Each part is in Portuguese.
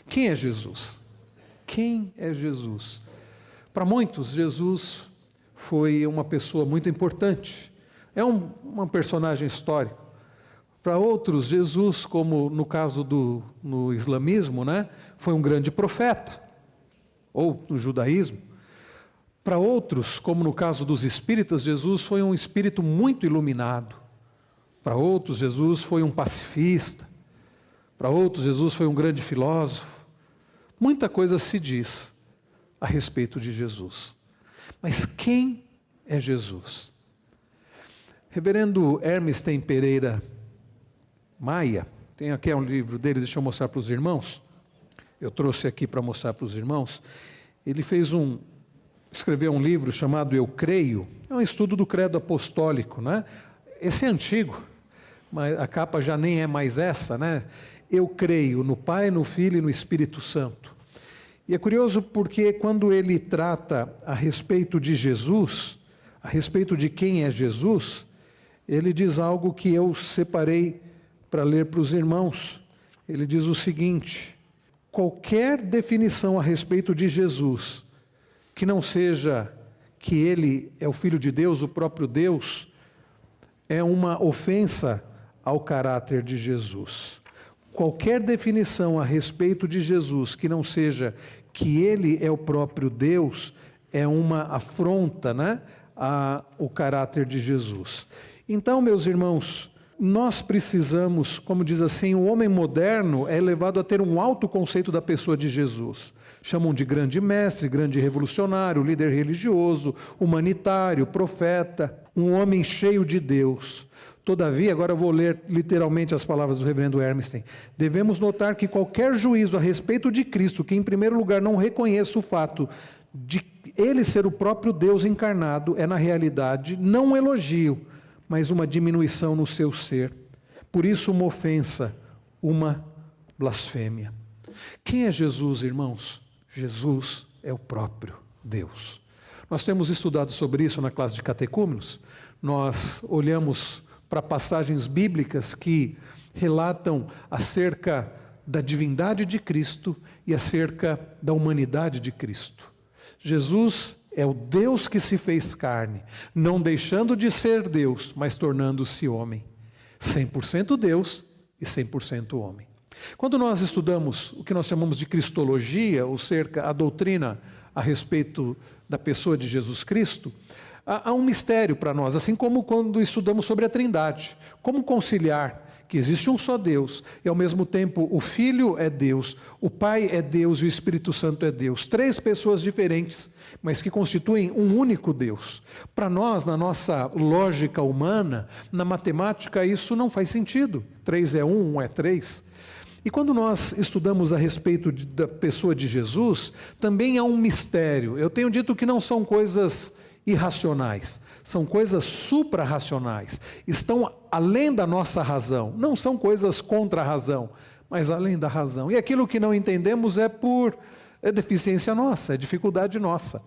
Quem é Jesus? Quem é Jesus? Para muitos, Jesus foi uma pessoa muito importante. É um personagem histórico. Para outros, Jesus, como no caso no islamismo, né, foi um grande profeta, ou no judaísmo. Para outros, como no caso dos espíritas, Jesus foi um espírito muito iluminado. Para outros, Jesus foi um pacifista. Para outros, Jesus foi um grande filósofo. Muita coisa se diz a respeito de Jesus. Mas quem é Jesus? Reverendo Hermestem Pereira Maia, tem aqui um livro dele, deixa eu mostrar para os irmãos. Eu trouxe aqui para mostrar para os irmãos. Ele escreveu um livro chamado Eu Creio. É um estudo do credo apostólico, né? Esse é antigo, mas a capa já nem é mais essa, né? Eu creio no Pai, no Filho e no Espírito Santo. E é curioso porque quando ele trata a respeito de Jesus, a respeito de quem é Jesus, ele diz algo que eu separei para ler para os irmãos. Ele diz o seguinte: qualquer definição a respeito de Jesus, que não seja que ele é o Filho de Deus, o próprio Deus, é uma ofensa ao caráter de Jesus. Qualquer definição a respeito de Jesus que não seja que ele é o próprio Deus, é uma afronta, né, ao caráter de Jesus. Então, meus irmãos, nós precisamos, como diz assim, o homem moderno é levado a ter um alto conceito da pessoa de Jesus. Chamam de grande mestre, grande revolucionário, líder religioso, humanitário, profeta, um homem cheio de Deus. Todavia, agora eu vou ler literalmente as palavras do reverendo Hermestem. Devemos notar que qualquer juízo a respeito de Cristo, que em primeiro lugar não reconheça o fato de ele ser o próprio Deus encarnado, é na realidade não um elogio, mas uma diminuição no seu ser. Por isso, uma ofensa, uma blasfêmia. Quem é Jesus, irmãos? Jesus é o próprio Deus. Nós temos estudado sobre isso na classe de catecúmenos. Nós olhamos para passagens bíblicas que relatam acerca da divindade de Cristo e acerca da humanidade de Cristo. Jesus é o Deus que se fez carne, não deixando de ser Deus, mas tornando-se homem. 100% Deus e 100% homem. Quando nós estudamos o que nós chamamos de cristologia, ou seja, a doutrina a respeito da pessoa de Jesus Cristo, há um mistério para nós, assim como quando estudamos sobre a Trindade. Como conciliar que existe um só Deus e ao mesmo tempo o Filho é Deus, o Pai é Deus e o Espírito Santo é Deus. 3 pessoas diferentes, mas que constituem um único Deus. Para nós, na nossa lógica humana, na matemática, isso não faz sentido. 3 é 1, 1 é 3. E quando nós estudamos a respeito da pessoa de Jesus, também há um mistério. Eu tenho dito que não são coisas irracionais, são coisas suprarracionais, estão além da nossa razão, não são coisas contra a razão, mas além da razão. E aquilo que não entendemos é deficiência nossa, é dificuldade nossa.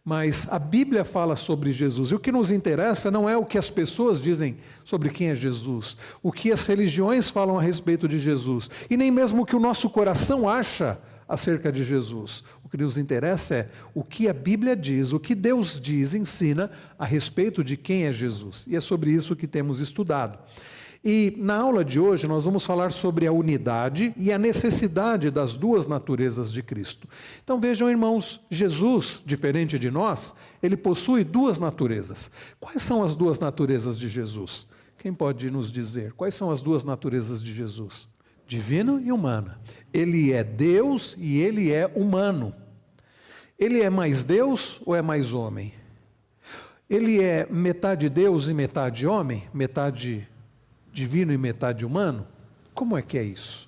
Mas a Bíblia fala sobre Jesus, e o que nos interessa não é o que as pessoas dizem sobre quem é Jesus, o que as religiões falam a respeito de Jesus, e nem mesmo o que o nosso coração acha acerca de Jesus. O que nos interessa é o que a Bíblia diz, o que Deus diz, ensina a respeito de quem é Jesus. E é sobre isso que temos estudado. E na aula de hoje nós vamos falar sobre a unidade e a necessidade das 2 naturezas de Cristo. Então vejam, irmãos, Jesus, diferente de nós, ele possui 2 naturezas. Quais são as 2 naturezas de Jesus? Quem pode nos dizer? Quais são as 2 naturezas de Jesus? Divino e humana. Ele é Deus e ele é humano. Ele é mais Deus ou é mais homem? Ele é metade Deus e metade homem? Metade divino e metade humano? Como é que é isso?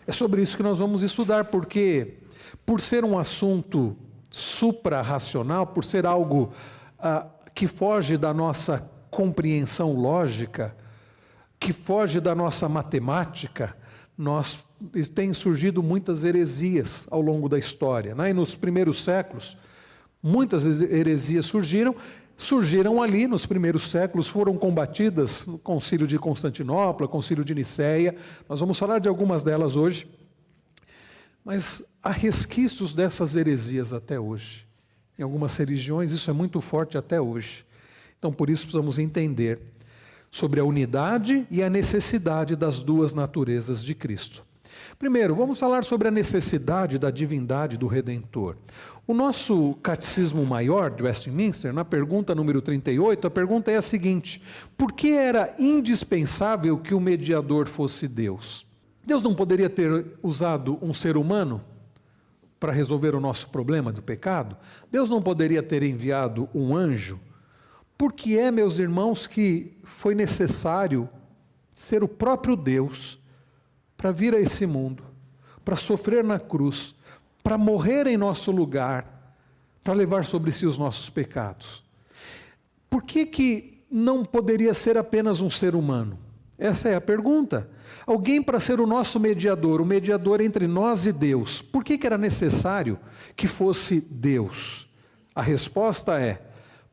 É sobre isso que nós vamos estudar, porque por ser um assunto suprarracional, por ser algo que foge da nossa compreensão lógica, que foge da nossa matemática, tem surgido muitas heresias ao longo da história, né? E nos primeiros séculos, muitas heresias surgiram ali nos primeiros séculos, foram combatidas no Concílio de Constantinopla, Concílio de Nicéia. Nós vamos falar de algumas delas hoje. Mas há resquícios dessas heresias até hoje. Em algumas religiões isso é muito forte até hoje. Então por isso precisamos entender sobre a unidade e a necessidade das duas naturezas de Cristo. Primeiro, vamos falar sobre a necessidade da divindade do Redentor. O nosso Catecismo Maior de Westminster, na pergunta número 38, a pergunta é a seguinte: por que era indispensável que o mediador fosse Deus? Deus não poderia ter usado um ser humano para resolver o nosso problema do pecado? Deus não poderia ter enviado um anjo? Por que é, meus irmãos, que foi necessário ser o próprio Deus para vir a esse mundo, para sofrer na cruz, para morrer em nosso lugar, para levar sobre si os nossos pecados? Por que não poderia ser apenas um ser humano? Essa é a pergunta. Alguém para ser o nosso mediador, o mediador entre nós e Deus. Por que era necessário que fosse Deus? A resposta é: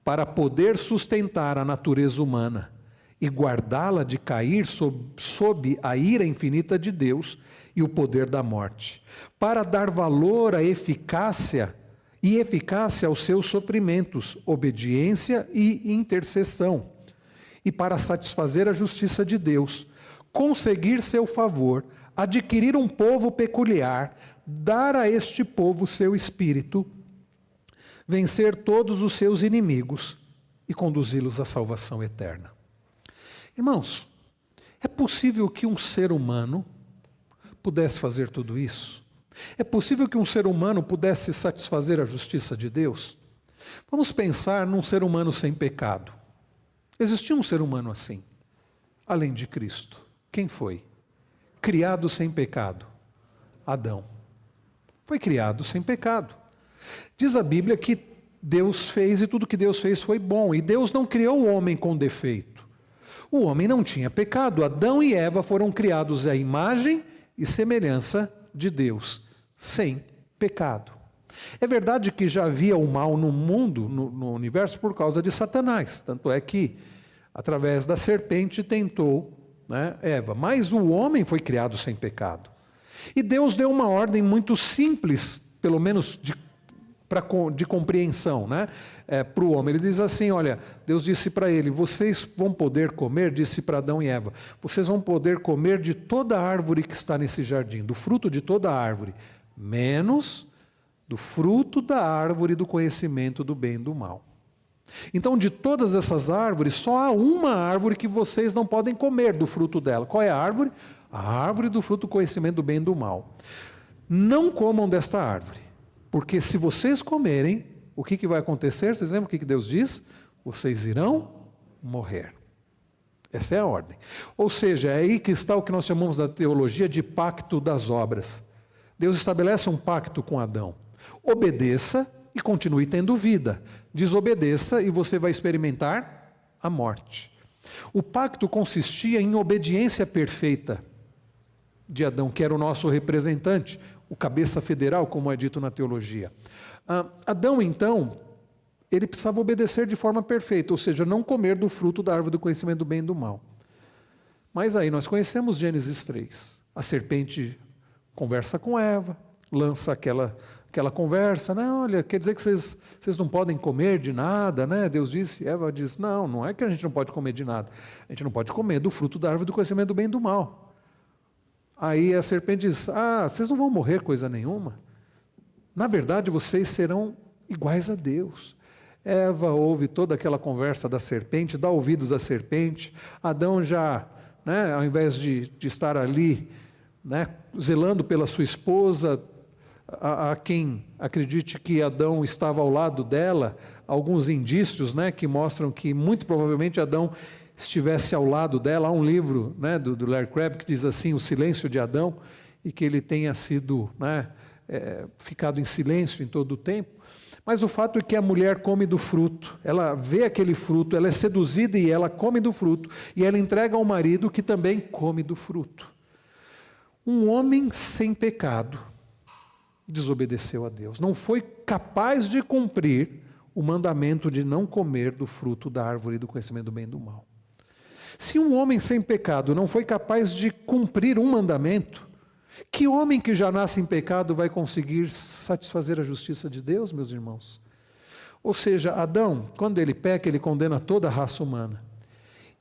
para poder sustentar a natureza humana e guardá-la de cair sob a ira infinita de Deus e o poder da morte, para dar valor à eficácia aos seus sofrimentos, obediência e intercessão, e para satisfazer a justiça de Deus, conseguir seu favor, adquirir um povo peculiar, dar a este povo seu espírito, vencer todos os seus inimigos e conduzi-los à salvação eterna. Irmãos, é possível que um ser humano pudesse fazer tudo isso? É possível que um ser humano pudesse satisfazer a justiça de Deus? Vamos pensar num ser humano sem pecado. Existia um ser humano assim, além de Cristo. Quem foi? Criado sem pecado. Adão. Foi criado sem pecado. Diz a Bíblia que Deus fez e tudo que Deus fez foi bom. E Deus não criou o homem com defeito. O homem não tinha pecado. Adão e Eva foram criados à imagem e semelhança de Deus, sem pecado. É verdade que já havia o mal no mundo, no universo, por causa de Satanás. Tanto é que, através da serpente, tentou, Eva. Mas o homem foi criado sem pecado. E Deus deu uma ordem muito simples, pelo menos de compreensão, para o homem. Ele diz assim: olha, Deus disse para ele: vocês vão poder comer, disse para Adão e Eva, vocês vão poder comer de toda a árvore que está nesse jardim, do fruto de toda a árvore, menos do fruto da árvore do conhecimento do bem e do mal. Então, de todas essas árvores, só há uma árvore que vocês não podem comer do fruto dela. Qual é a árvore? A árvore do fruto do conhecimento do bem e do mal. Não comam desta árvore, porque se vocês comerem, o que vai acontecer? Vocês lembram o que Deus diz? Vocês irão morrer. Essa é a ordem. Ou seja, é aí que está o que nós chamamos da teologia de pacto das obras. Deus estabelece um pacto com Adão. Obedeça e continue tendo vida. Desobedeça e você vai experimentar a morte. O pacto consistia em obediência perfeita de Adão, que era o nosso representante, o cabeça federal, como é dito na teologia. Adão, então, ele precisava obedecer de forma perfeita, ou seja, não comer do fruto da árvore do conhecimento do bem e do mal. Mas aí nós conhecemos Gênesis 3. A serpente conversa com Eva, lança aquela conversa, olha, quer dizer que vocês não podem comer de nada, Deus disse, Eva disse, não é que a gente não pode comer de nada, a gente não pode comer do fruto da árvore do conhecimento do bem e do mal. Aí a serpente diz, vocês não vão morrer coisa nenhuma, na verdade vocês serão iguais a Deus. Eva ouve toda aquela conversa da serpente, dá ouvidos à serpente. Adão já, ao invés de estar ali, zelando pela sua esposa, a quem acredite que Adão estava ao lado dela, alguns indícios que mostram que muito provavelmente Adão estivesse ao lado dela. Há um livro do Larry Crabb que diz assim, O Silêncio de Adão, e que ele tenha sido ficado em silêncio em todo o tempo. Mas o fato é que a mulher come do fruto, ela vê aquele fruto, ela é seduzida e ela come do fruto, e ela entrega ao marido que também come do fruto. Um homem sem pecado desobedeceu a Deus, não foi capaz de cumprir o mandamento de não comer do fruto da árvore do conhecimento do bem e do mal. Se um homem sem pecado não foi capaz de cumprir um mandamento, Que homem que já nasce em pecado vai conseguir satisfazer a justiça de Deus, meus irmãos? Ou seja, Adão, quando ele peca, ele condena toda a raça humana.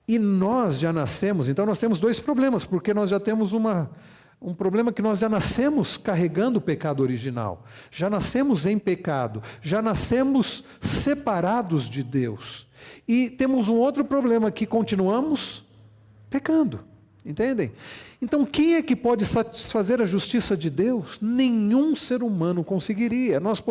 E nós já nascemos, então nós temos dois problemas, porque nós já temos um problema que nós já nascemos carregando o pecado original. Já nascemos em pecado, já nascemos separados de Deus. E temos um outro problema, que continuamos pecando. Entendem? Então, quem é que pode satisfazer a justiça de Deus? Nenhum ser humano conseguiria. Nós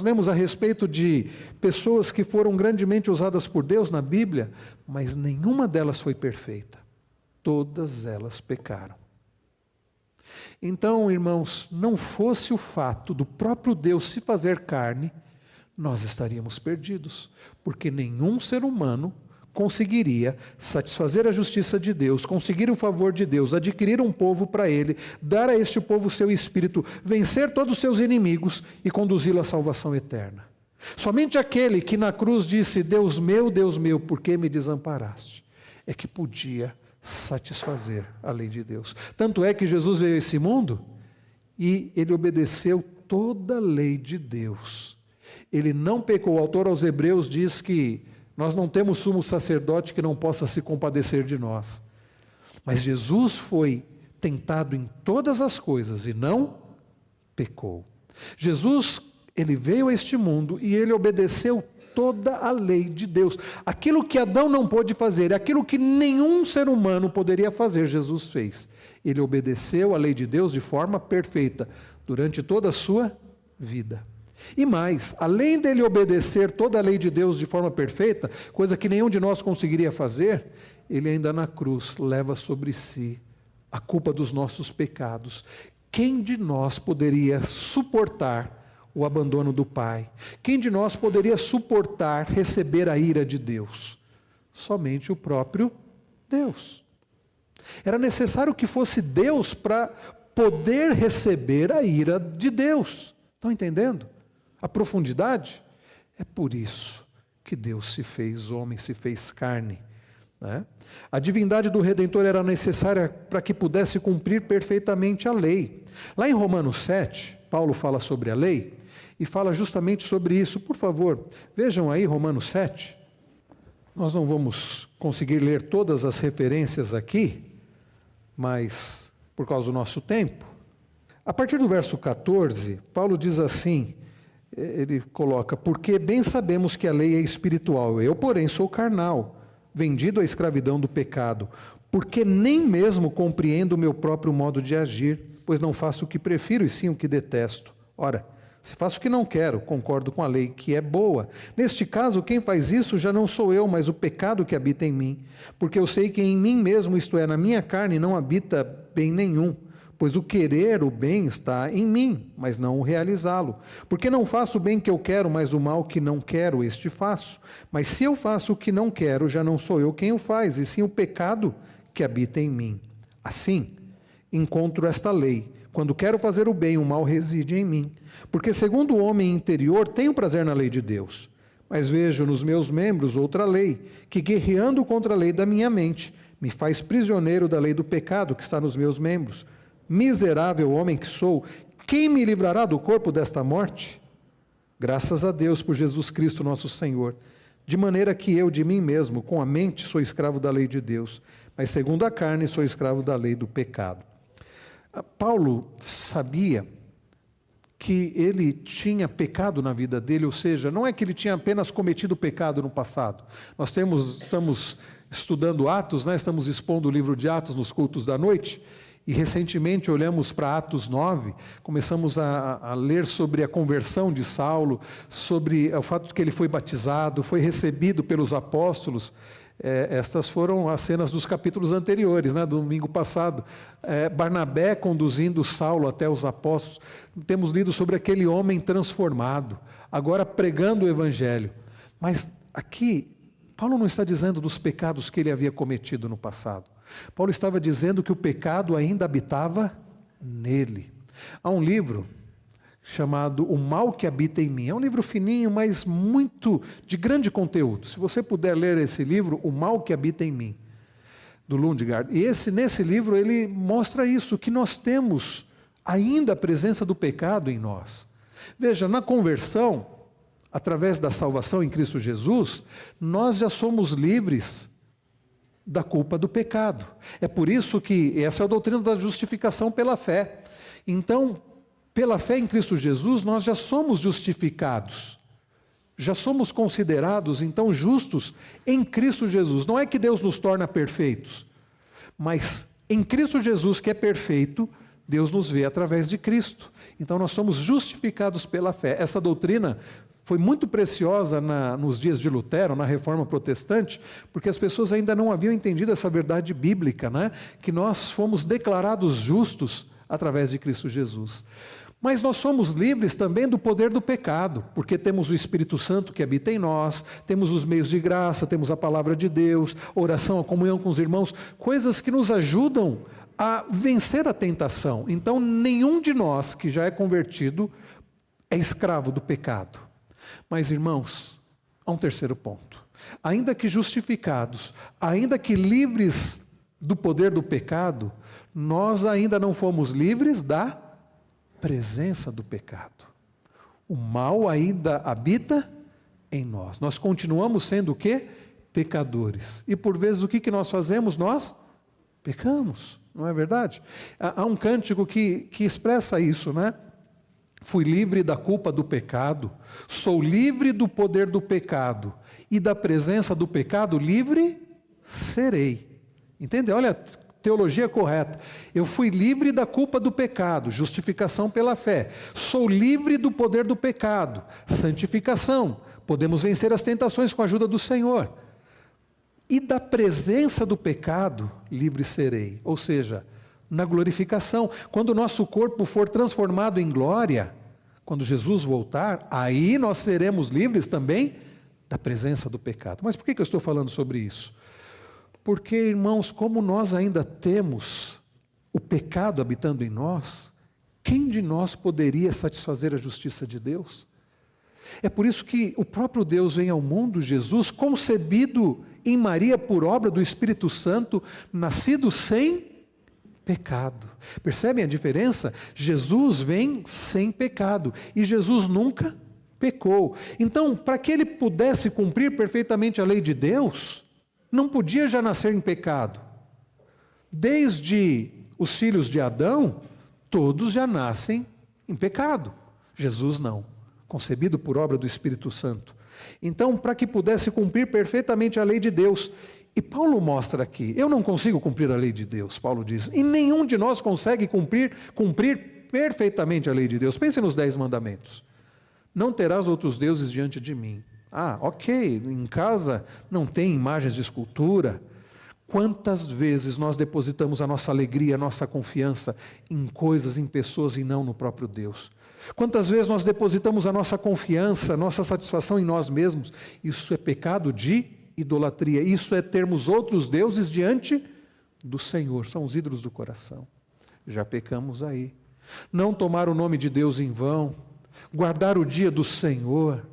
lemos a respeito de pessoas que foram grandemente usadas por Deus na Bíblia, mas nenhuma delas foi perfeita. Todas elas pecaram. Então, irmãos, não fosse o fato do próprio Deus se fazer carne, nós estaríamos perdidos, porque nenhum ser humano conseguiria satisfazer a justiça de Deus, conseguir o favor de Deus, adquirir um povo para Ele, dar a este povo o seu Espírito, vencer todos os seus inimigos e conduzi-lo à salvação eterna. Somente aquele que na cruz disse: Deus meu, por que me desamparaste? É que podia satisfazer a lei de Deus. Tanto é que Jesus veio a esse mundo e Ele obedeceu toda a lei de Deus. Ele não pecou. O autor aos Hebreus diz que nós não temos sumo sacerdote que não possa se compadecer de nós. Mas Jesus foi tentado em todas as coisas e não pecou. Jesus, ele veio a este mundo e ele obedeceu toda a lei de Deus. Aquilo que Adão não pôde fazer, aquilo que nenhum ser humano poderia fazer, Jesus fez. Ele obedeceu a lei de Deus de forma perfeita durante toda a sua vida. E mais, além dele obedecer toda a lei de Deus de forma perfeita, coisa que nenhum de nós conseguiria fazer, ele ainda na cruz leva sobre si a culpa dos nossos pecados. Quem de nós poderia suportar o abandono do Pai? Quem de nós poderia suportar receber a ira de Deus? Somente o próprio Deus. Era necessário que fosse Deus para poder receber a ira de Deus. Estão entendendo a profundidade? É por isso que Deus se fez homem, se fez carne, né? A divindade do Redentor era necessária para que pudesse cumprir perfeitamente a lei. Lá em Romanos 7, Paulo fala sobre a lei e fala justamente sobre isso. Por favor, vejam aí Romanos 7. Nós não vamos conseguir ler todas as referências aqui, mas por causa do nosso tempo. A partir do verso 14, Paulo diz assim, ele coloca: porque bem sabemos que a lei é espiritual, eu, porém, sou carnal, vendido à escravidão do pecado, porque nem mesmo compreendo o meu próprio modo de agir, pois não faço o que prefiro e sim o que detesto. Ora, se faço o que não quero, concordo com a lei, que é boa. Neste caso, quem faz isso já não sou eu, mas o pecado que habita em mim, porque eu sei que em mim mesmo, isto é, na minha carne, não habita bem nenhum. Pois o querer o bem está em mim, mas não o realizá-lo. Porque não faço o bem que eu quero, mas o mal que não quero, este faço. Mas se eu faço o que não quero, já não sou eu quem o faz, e sim o pecado que habita em mim. Assim, encontro esta lei: quando quero fazer o bem, o mal reside em mim. Porque segundo o homem interior, tenho prazer na lei de Deus. Mas vejo nos meus membros outra lei, que guerreando contra a lei da minha mente, me faz prisioneiro da lei do pecado que está nos meus membros. Miserável homem que sou, quem me livrará do corpo desta morte? Graças a Deus por Jesus Cristo nosso Senhor, de maneira que eu de mim mesmo, com a mente, sou escravo da lei de Deus, mas segundo a carne sou escravo da lei do pecado. Paulo sabia que ele tinha pecado na vida dele, ou seja, não é que ele tinha apenas cometido pecado no passado. Nós estamos estudando Atos, né? Estamos expondo o livro de Atos nos cultos da noite, e recentemente olhamos para Atos 9, começamos a ler sobre a conversão de Saulo, sobre o fato de que ele foi batizado, foi recebido pelos apóstolos. Estas foram as cenas dos capítulos anteriores, né, do domingo passado. Barnabé conduzindo Saulo até os apóstolos. Temos lido sobre aquele homem transformado, agora pregando o evangelho. Mas aqui, Paulo não está dizendo dos pecados que ele havia cometido no passado. Paulo estava dizendo que o pecado ainda habitava nele. Há um livro chamado O Mal que Habita em Mim. É um livro fininho, mas muito de grande conteúdo. Se você puder ler esse livro, O Mal que Habita em Mim. do Lundgaard. E nesse livro ele mostra isso, que nós temos ainda a presença do pecado em nós. Veja, na conversão, através da salvação em Cristo Jesus, nós já somos livres da culpa do pecado. É por isso que essa é a doutrina da justificação pela fé. Então, pela fé em Cristo Jesus, nós já somos justificados. Já somos considerados, então, justos em Cristo Jesus. Não é que Deus nos torna perfeitos, mas em Cristo Jesus, que é perfeito, Deus nos vê através de Cristo. Então, nós somos justificados pela fé. Essa doutrina foi muito preciosa nos dias de Lutero, na Reforma Protestante, porque as pessoas ainda não haviam entendido essa verdade bíblica, né? Que nós fomos declarados justos através de Cristo Jesus. Mas nós somos livres também do poder do pecado, porque temos o Espírito Santo que habita em nós, temos os meios de graça, temos a palavra de Deus, oração, a comunhão com os irmãos, coisas que nos ajudam a vencer a tentação. Então, nenhum de nós que já é convertido é escravo do pecado. Mas, irmãos, há um terceiro ponto. Ainda que justificados, ainda que livres do poder do pecado, nós ainda não fomos livres da presença do pecado. O mal ainda habita em nós. Nós continuamos sendo o quê? Pecadores. E por vezes o que nós fazemos? Nós pecamos, não é verdade? Há um cântico que expressa isso, né? Fui livre da culpa do pecado, sou livre do poder do pecado, e da presença do pecado livre serei. Entende? Olha, teologia correta. Eu fui livre da culpa do pecado, justificação pela fé. Sou livre do poder do pecado, santificação. Podemos vencer as tentações com a ajuda do Senhor. E da presença do pecado, livre serei. Ou seja, na glorificação. Quando o nosso corpo for transformado em glória, quando Jesus voltar, aí nós seremos livres também da presença do pecado. Mas por que eu estou falando sobre isso? Porque, irmãos, como nós ainda temos o pecado habitando em nós, quem de nós poderia satisfazer a justiça de Deus? É por isso que o próprio Deus vem ao mundo, Jesus, concebido em Maria por obra do Espírito Santo, nascido sem pecado. Percebem a diferença? Jesus vem sem pecado e Jesus nunca pecou. Então, para que ele pudesse cumprir perfeitamente a lei de Deus, não podia já nascer em pecado. Desde os filhos de Adão, todos já nascem em pecado. Jesus não, concebido por obra do Espírito Santo. Então, para que pudesse cumprir perfeitamente a lei de Deus, e Paulo mostra aqui, eu não consigo cumprir a lei de Deus, Paulo diz, e nenhum de nós consegue cumprir perfeitamente a lei de Deus. Pense nos 10 mandamentos. Não terás outros deuses diante de mim. Ah, ok, em casa não tem imagens de escultura. Quantas vezes nós depositamos a nossa alegria, a nossa confiança em coisas, em pessoas e não no próprio Deus? Quantas vezes nós depositamos a nossa confiança, a nossa satisfação em nós mesmos? Isso é pecado de idolatria. Isso é termos outros deuses diante do Senhor. São os ídolos do coração. Já pecamos aí. Não tomar o nome de Deus em vão. Guardar o dia do Senhor.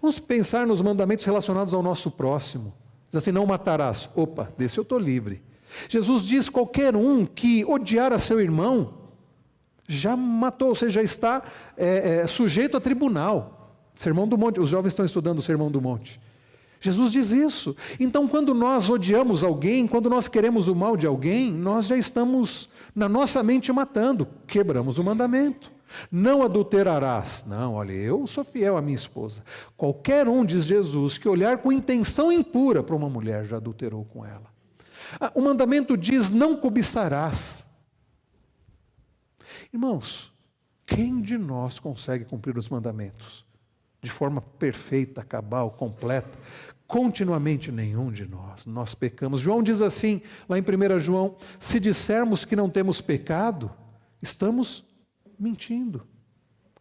Vamos pensar nos mandamentos relacionados ao nosso próximo. Diz assim, não matarás. Opa, desse eu estou livre. Jesus diz, qualquer um que odiar a seu irmão, já matou, ou seja, já está sujeito a tribunal. Sermão do Monte, os jovens estão estudando o Sermão do Monte. Jesus diz isso. Então, quando nós odiamos alguém, quando nós queremos o mal de alguém, nós já estamos, na nossa mente, matando. Quebramos o mandamento. Não adulterarás. Não, olha, eu sou fiel à minha esposa. Qualquer um, diz Jesus, que olhar com intenção impura para uma mulher, já adulterou com ela. O mandamento diz, não cobiçarás. Irmãos, quem de nós consegue cumprir os mandamentos? De forma perfeita, cabal, completa? Continuamente nenhum de nós. Nós pecamos. João diz assim, lá em 1 João, se dissermos que não temos pecado, estamos mentindo.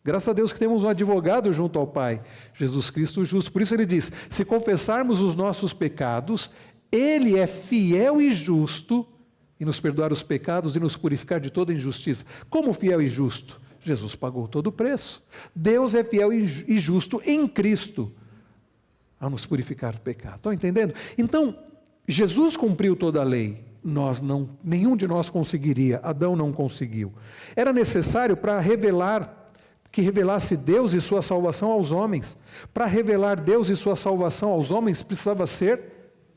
Graças a Deus que temos um advogado junto ao Pai, Jesus Cristo justo. Por isso ele diz, se confessarmos os nossos pecados, Ele é fiel e justo e nos perdoar os pecados e nos purificar de toda injustiça. Como fiel e justo? Jesus pagou todo o preço. Deus é fiel e justo em Cristo ao nos purificar do pecado. Estão entendendo? Então, Jesus cumpriu toda a lei. nenhum de nós conseguiria, Adão não conseguiu. Era necessário para que revelasse Deus e sua salvação aos homens. Para revelar Deus e sua salvação aos homens, precisava ser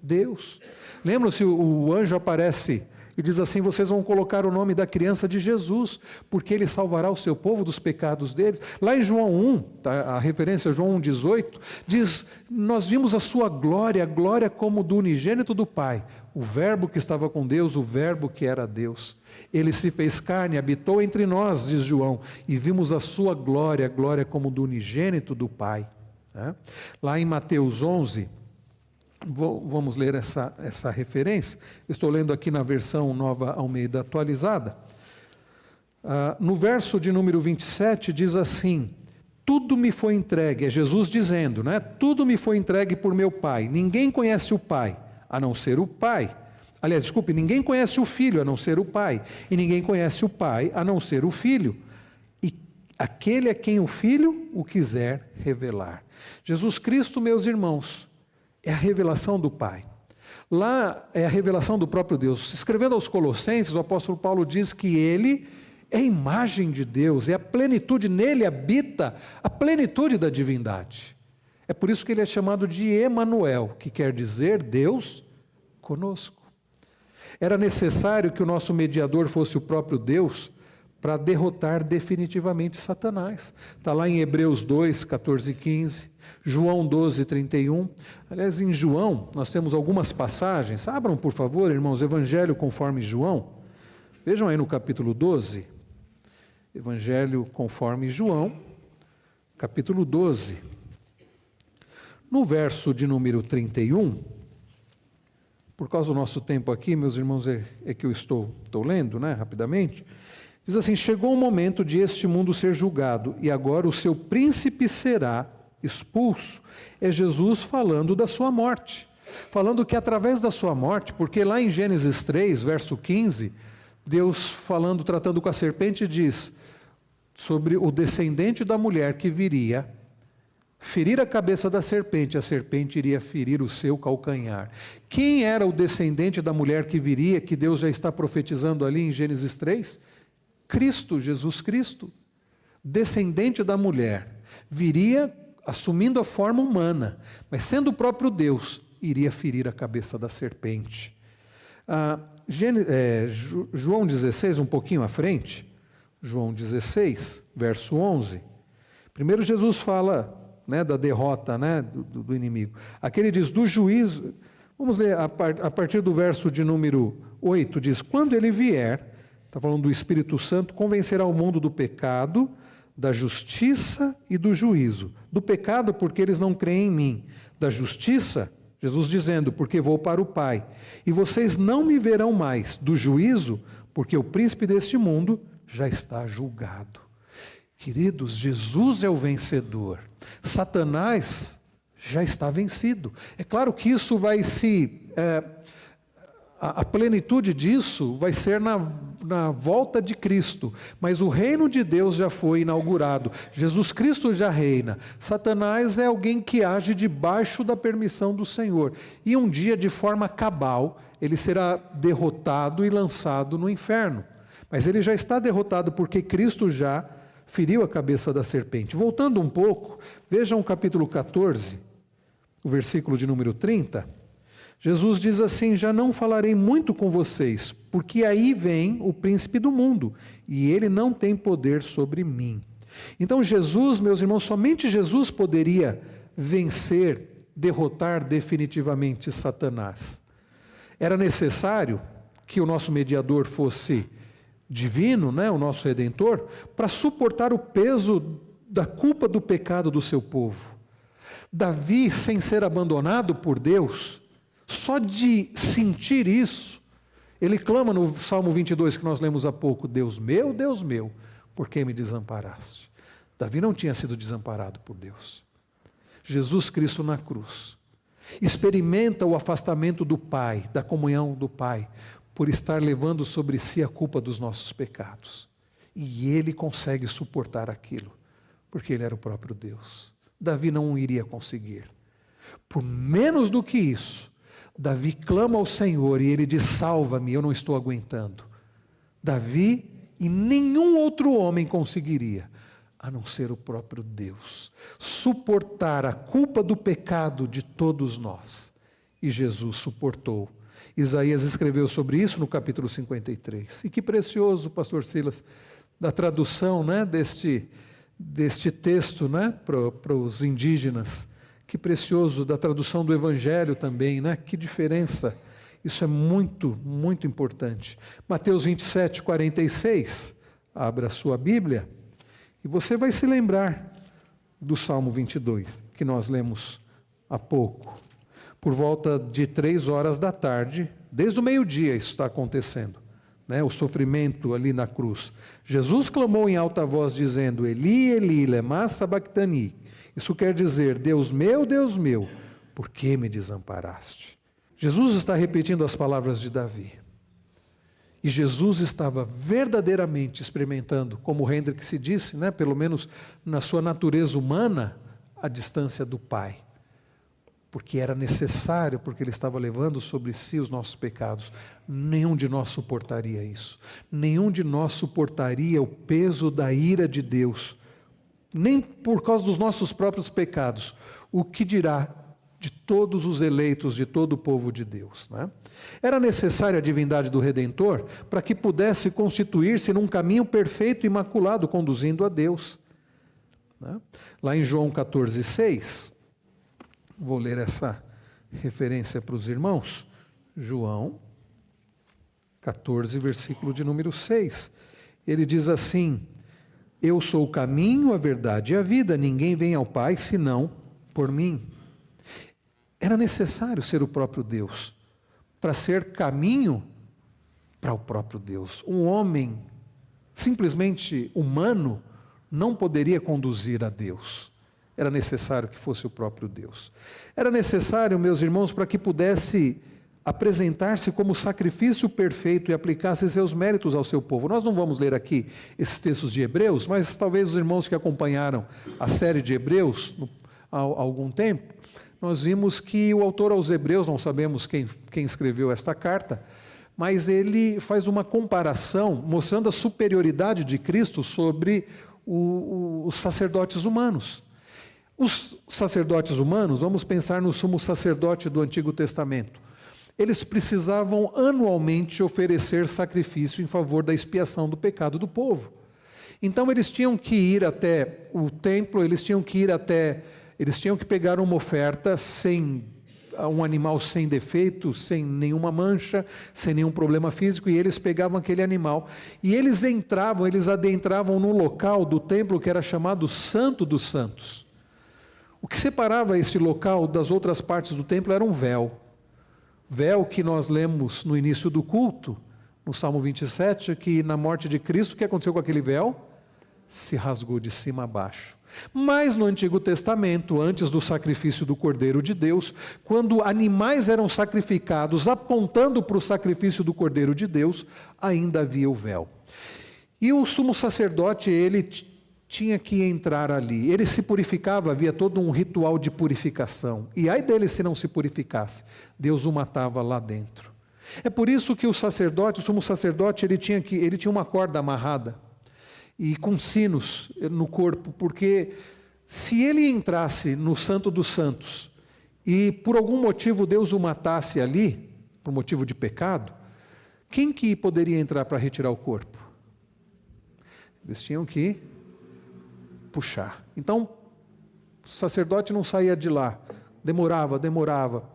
Deus. Lembram-se, o anjo aparece e diz assim: vocês vão colocar o nome da criança de Jesus, porque ele salvará o seu povo dos pecados deles. Lá em João 1, tá, a referência é João 1,18, diz: nós vimos a sua glória, a glória como do unigênito do Pai, o verbo que estava com Deus, o verbo que era Deus. Ele se fez carne, habitou entre nós, diz João, e vimos a sua glória, a glória como do unigênito do Pai. Lá em Mateus 11, vamos ler essa referência. Estou lendo aqui na versão Nova Almeida atualizada. No verso de número 27 diz assim: tudo me foi entregue, é Jesus dizendo, né? Tudo me foi entregue por meu Pai. Ninguém conhece o Pai, a não ser o Pai. Aliás, desculpe, ninguém conhece o Filho, a não ser o Pai. E ninguém conhece o Pai, a não ser o Filho. E aquele a quem o Filho o quiser revelar. Jesus Cristo, meus irmãos, é a revelação do Pai. Lá é a revelação do próprio Deus. Escrevendo aos Colossenses, o apóstolo Paulo diz que ele é a imagem de Deus, é a plenitude, nele habita a plenitude da divindade. É por isso que ele é chamado de Emanuel, que quer dizer Deus conosco. Era necessário que o nosso mediador fosse o próprio Deus para derrotar definitivamente Satanás. Está lá em Hebreus 2, 14 e 15, João 12, 31. Aliás, em João, nós temos algumas passagens. Abram, por favor, irmãos, Evangelho conforme João. Vejam aí no capítulo 12. Evangelho conforme João, capítulo 12. No verso de número 31, por causa do nosso tempo aqui, meus irmãos, é que eu estou lendo, né, rapidamente. Diz assim: chegou o momento de este mundo ser julgado, e agora o seu príncipe será expulso. É Jesus falando da sua morte, falando que através da sua morte, porque lá em Gênesis 3, verso 15, Deus falando, tratando com a serpente, diz sobre o descendente da mulher que viria ferir a cabeça da serpente, a serpente iria ferir o seu calcanhar. Quem era o descendente da mulher que viria, que Deus já está profetizando ali em Gênesis 3? Cristo, Jesus Cristo, descendente da mulher, viria assumindo a forma humana, mas sendo o próprio Deus, iria ferir a cabeça da serpente. João 16, um pouquinho à frente, João 16, verso 11, primeiro Jesus fala, né, da derrota, né, do inimigo. Aqui ele diz, do juízo, vamos ler a partir do verso de número 8, diz, quando ele vier, está falando do Espírito Santo, convencerá o mundo do pecado, da justiça e do juízo. Do pecado, porque eles não creem em mim. Da justiça, Jesus dizendo, porque vou para o Pai. E vocês não me verão mais. Do juízo, porque o príncipe deste mundo já está julgado. Queridos, Jesus é o vencedor. Satanás já está vencido. É claro que isso vai a plenitude disso vai ser na volta de Cristo, mas o reino de Deus já foi inaugurado, Jesus Cristo já reina. Satanás é alguém que age debaixo da permissão do Senhor, e um dia, de forma cabal, ele será derrotado e lançado no inferno, mas ele já está derrotado porque Cristo já feriu a cabeça da serpente. Voltando um pouco, vejam o capítulo 14, o versículo de número 30, Jesus diz assim, já não falarei muito com vocês, porque aí vem o príncipe do mundo, e ele não tem poder sobre mim. Então Jesus, meus irmãos, somente Jesus poderia vencer, derrotar definitivamente Satanás. Era necessário que o nosso mediador fosse divino, né, o nosso Redentor, para suportar o peso da culpa do pecado do seu povo. Davi, sem ser abandonado por Deus, só de sentir isso, ele clama no Salmo 22 que nós lemos há pouco, Deus meu, por que me desamparaste? Davi não tinha sido desamparado por Deus. Jesus Cristo na cruz experimenta o afastamento do Pai, da comunhão do Pai, por estar levando sobre si a culpa dos nossos pecados. E ele consegue suportar aquilo, porque ele era o próprio Deus. Davi não iria conseguir. Por menos do que isso, Davi clama ao Senhor e ele diz: salva-me, eu não estou aguentando. Davi e nenhum outro homem conseguiria, a não ser o próprio Deus, suportar a culpa do pecado de todos nós. E Jesus suportou. Isaías escreveu sobre isso no capítulo 53. E que precioso, pastor Silas, da tradução, né, deste texto, né, para os indígenas. Que precioso da tradução do Evangelho também, né? Que diferença. Isso é muito, muito importante. Mateus 27, 46. Abra a sua Bíblia e você vai se lembrar do Salmo 22, que nós lemos há pouco. Por volta de 3 horas da tarde, desde o meio-dia isso está acontecendo, né? O sofrimento ali na cruz. Jesus clamou em alta voz dizendo: Eli, Eli, lema sabachthani. Isso quer dizer: Deus meu, por que me desamparaste? Jesus está repetindo as palavras de Davi. E Jesus estava verdadeiramente experimentando, como o Hendrick se disse, né, pelo menos na sua natureza humana, a distância do Pai. Porque era necessário, porque Ele estava levando sobre si os nossos pecados. Nenhum de nós suportaria isso. Nenhum de nós suportaria o peso da ira de Deus. Nem por causa dos nossos próprios pecados. O que dirá de todos os eleitos, de todo o povo de Deus, né? Era necessária a divindade do Redentor para que pudesse constituir-se num caminho perfeito e imaculado, conduzindo a Deus, né? Lá em João 14, 6, vou ler essa referência para os irmãos. João 14, versículo de número 6. Ele diz assim: eu sou o caminho, a verdade e a vida, ninguém vem ao Pai senão por mim. Era necessário ser o próprio Deus, para ser caminho para o próprio Deus. Um homem simplesmente humano não poderia conduzir a Deus. Era necessário que fosse o próprio Deus. Era necessário, meus irmãos, para que pudesse apresentar-se como sacrifício perfeito e aplicasse seus méritos ao seu povo. Nós não vamos ler aqui esses textos de Hebreus, mas talvez os irmãos que acompanharam a série de Hebreus há algum tempo, nós vimos que o autor aos Hebreus, não sabemos quem escreveu esta carta, mas ele faz uma comparação mostrando a superioridade de Cristo sobre os sacerdotes humanos. Os sacerdotes humanos, vamos pensar no sumo sacerdote do Antigo Testamento. Eles precisavam anualmente oferecer sacrifício em favor da expiação do pecado do povo. Então eles tinham que ir até o templo, eles tinham que pegar uma oferta sem um animal sem defeito, sem nenhuma mancha, sem nenhum problema físico, e eles pegavam aquele animal e eles adentravam no local do templo que era chamado Santo dos Santos. O que separava esse local das outras partes do templo era um véu. Véu que nós lemos no início do culto, no Salmo 27, que na morte de Cristo, o que aconteceu com aquele véu? Se rasgou de cima a baixo. Mas no Antigo Testamento, antes do sacrifício do Cordeiro de Deus, quando animais eram sacrificados apontando para o sacrifício do Cordeiro de Deus, ainda havia o véu. E o sumo sacerdote, ele tinha que entrar ali. Ele se purificava, havia todo um ritual de purificação. E ai dele se não se purificasse, Deus o matava lá dentro. É por isso que o sumo sacerdote, ele tinha uma corda amarrada e com sinos no corpo, porque se ele entrasse no Santo dos Santos e por algum motivo Deus o matasse ali, por motivo de pecado, quem que poderia entrar para retirar o corpo? Eles tinham que puxar. Então, o sacerdote não saía de lá, demorava.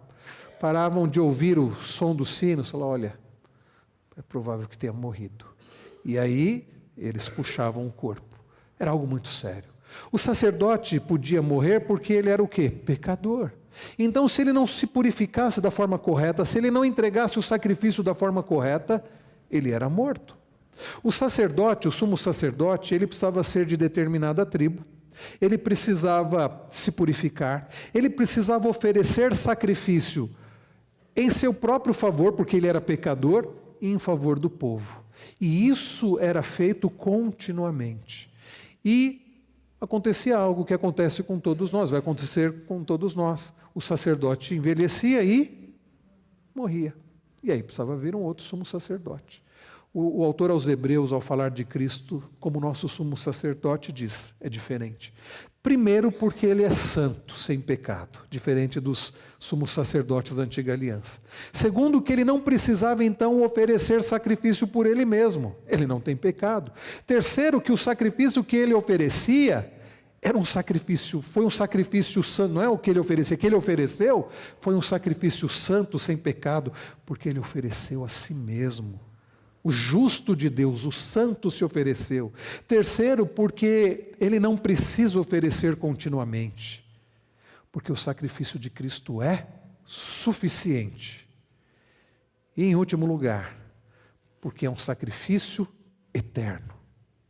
Paravam de ouvir o som dos sinos, falavam: olha, é provável que tenha morrido. E aí eles puxavam o corpo. Era algo muito sério. O sacerdote podia morrer porque ele era o quê? Pecador. Então, se ele não se purificasse da forma correta, se ele não entregasse o sacrifício da forma correta, ele era morto. O sacerdote, o sumo sacerdote, ele precisava ser de determinada tribo, ele precisava se purificar, ele precisava oferecer sacrifício em seu próprio favor, porque ele era pecador, e em favor do povo. E isso era feito continuamente. E acontecia algo que acontece com todos nós, vai acontecer com todos nós. O sacerdote envelhecia e morria. E aí precisava vir um outro sumo sacerdote. O autor aos Hebreus, ao falar de Cristo como nosso sumo sacerdote, diz, é diferente. Primeiro, porque ele é santo, sem pecado, diferente dos sumos sacerdotes da antiga aliança. Segundo, que ele não precisava então oferecer sacrifício por ele mesmo, ele não tem pecado. Terceiro, que o sacrifício que ele oferecia era um sacrifício, foi um sacrifício santo, não é o que ele oferecia, que ele ofereceu foi um sacrifício santo, sem pecado, porque ele ofereceu a si mesmo. O justo de Deus, o santo se ofereceu. Terceiro, porque ele não precisa oferecer continuamente, porque o sacrifício de Cristo é suficiente. E em último lugar, porque é um sacrifício eterno.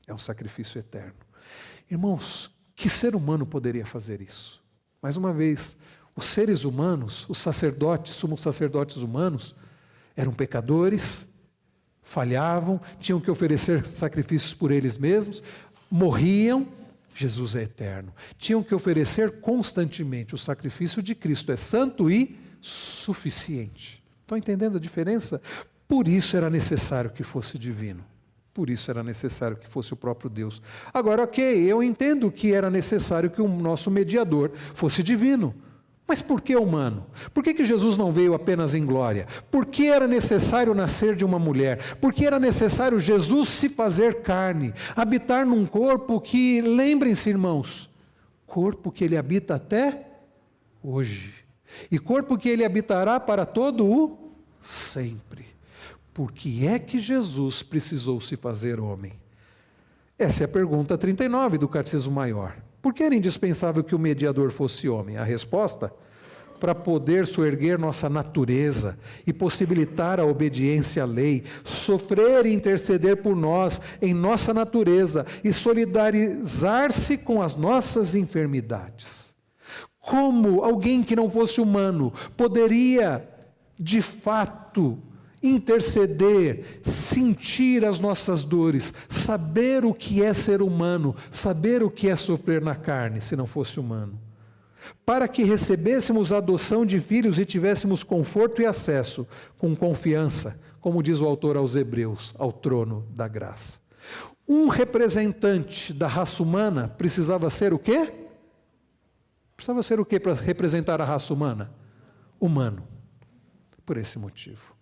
É um sacrifício eterno. Irmãos, que ser humano poderia fazer isso? Mais uma vez, os seres humanos, os sacerdotes, sumos sacerdotes humanos, eram pecadores, falhavam, tinham que oferecer sacrifícios por eles mesmos, morriam. Jesus é eterno. Tinham que oferecer constantemente. O sacrifício de Cristo é santo e suficiente. Estão entendendo a diferença? Por isso era necessário que fosse divino. Por isso era necessário que fosse o próprio Deus. Agora, ok, eu entendo que era necessário que o nosso mediador fosse divino. Mas por que humano? Por que Jesus não veio apenas em glória? Por que era necessário nascer de uma mulher? Por que era necessário Jesus se fazer carne? Habitar num corpo que, lembrem-se, irmãos, corpo que ele habita até hoje. E corpo que ele habitará para todo o sempre. Por que é que Jesus precisou se fazer homem? Essa é a pergunta 39 do Catecismo Maior. Por que era indispensável que o mediador fosse homem? A resposta? Para poder soerguer nossa natureza e possibilitar a obediência à lei, sofrer e interceder por nós em nossa natureza e solidarizar-se com as nossas enfermidades. Como alguém que não fosse humano poderia, de fato, interceder, sentir as nossas dores, saber o que é ser humano, saber o que é sofrer na carne, se não fosse humano. Para que recebêssemos a adoção de filhos e tivéssemos conforto e acesso, com confiança, como diz o autor aos Hebreus, ao trono da graça. Um representante da raça humana precisava ser o quê? Precisava ser o quê para representar a raça humana? Humano. Por esse motivo.